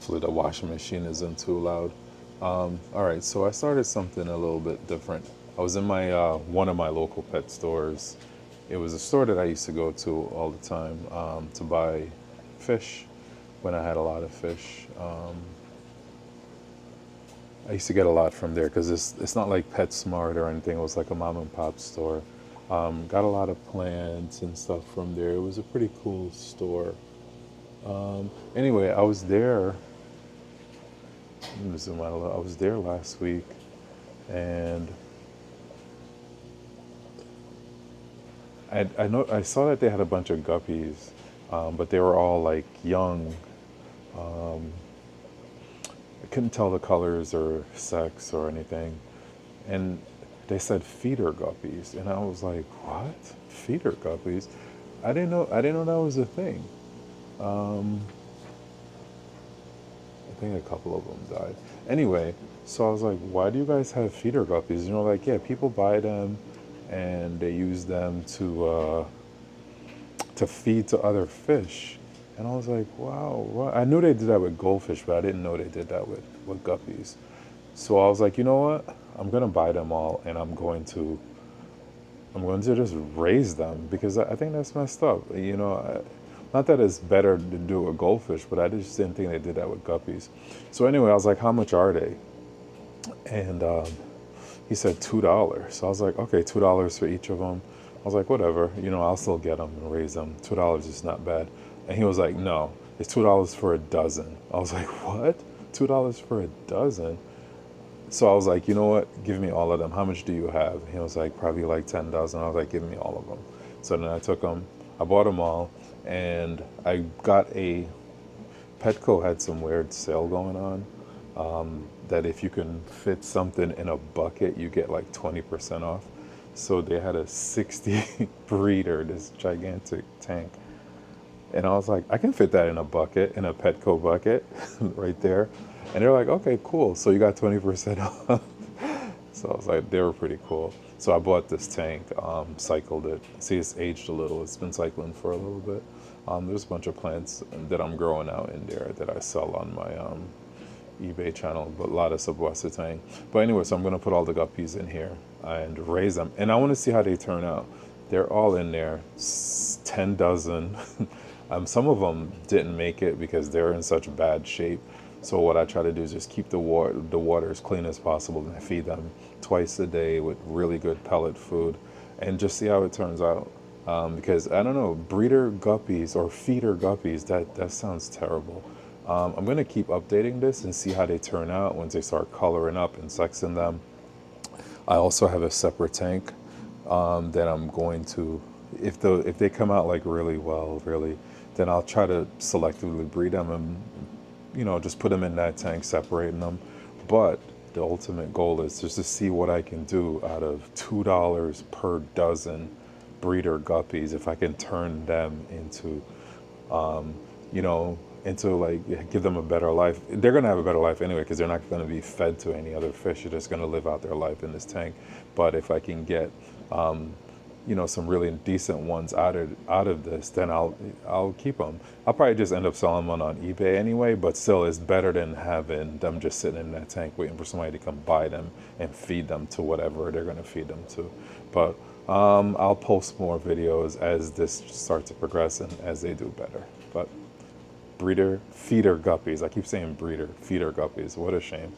Hopefully the washing machine isn't too loud. All right, so I started something a little bit different. I was in my one of my local pet stores. It was a store that I used to go to all the time to buy fish when I had a lot of fish. I used to get a lot from there because it's not like PetSmart or anything. It was like a mom and pop store. Got a lot of plants and stuff from there. It was a pretty cool store. Anyway, I was there. Let me zoom out a little. I was there last week, and I saw that they had a bunch of guppies, but they were all like young. Um, I couldn't tell the colors or sex or anything, and they said feeder guppies, and I was like, "What? Feeder guppies? I didn't know. I didn't know that was a thing." Um, I think a couple of them died. Anyway, so I was like, "Why do you guys have feeder guppies?" You know, like yeah, people buy them, and they use them to feed to other fish. And I was like, wow, what? I knew they did that with goldfish, but I didn't know they did that with guppies. So I was like, you know what? I'm gonna buy them all, and I'm going to just raise them because I think that's messed up. You know, not that it's better to do it with goldfish, but I just didn't think they did that with guppies. So anyway, I was like, how much are they? And he said $2. So I was like, okay, $2 for each of them. I was like, whatever, you know, I'll still get them and raise them. $2 is not bad. And he was like, no, it's $2 for a dozen. I was like, what? $2 for a dozen? So I was like, you know what? Give me all of them. How much do you have? He was like, probably like 10 dozen. I was like, give me all of them. So then I took them, I bought them all, and I got Petco had some weird sale going on. That if you can fit something in a bucket, you get like 20% off. So they had a 60 breeder, this gigantic tank. And I was like, I can fit that in a bucket, in a Petco bucket, right there. And they're like, okay, cool. So you got 20% off. So I was like, they were pretty cool. So I bought this tank, cycled it. See, it's aged a little. It's been cycling for a little bit. There's a bunch of plants that I'm growing out in there that I sell on my eBay channel, but a lot of Subwasitang. But anyway, so I'm gonna put all the guppies in here and raise them, and I want to see how they turn out. They're all in there, 10 dozen. Some of them didn't make it because they're in such bad shape. So what I try to do is just keep the water as clean as possible and feed them twice a day with really good pellet food, and just see how it turns out. Because I don't know, breeder guppies or feeder guppies, that sounds terrible. I'm gonna keep updating this and see how they turn out once they start coloring up and sexing them. I also have a separate tank that I'm going to, if they come out like really well, really, then I'll try to selectively breed them and just put them in that tank, separating them. But the ultimate goal is just to see what I can do out of $2 per dozen breeder guppies if I can turn them into you know, into like give them a better life. They're gonna have a better life anyway because they're not gonna be fed to any other fish. They're just gonna live out their life in this tank. But if I can get, some really decent ones out of this, then I'll keep them. I'll probably just end up selling them on eBay anyway. But still, it's better than having them just sitting in that tank waiting for somebody to come buy them and feed them to whatever they're gonna feed them to. But I'll post more videos as this starts to progress and as they do better. But feeder guppies. I keep saying breeder, feeder guppies. What a shame.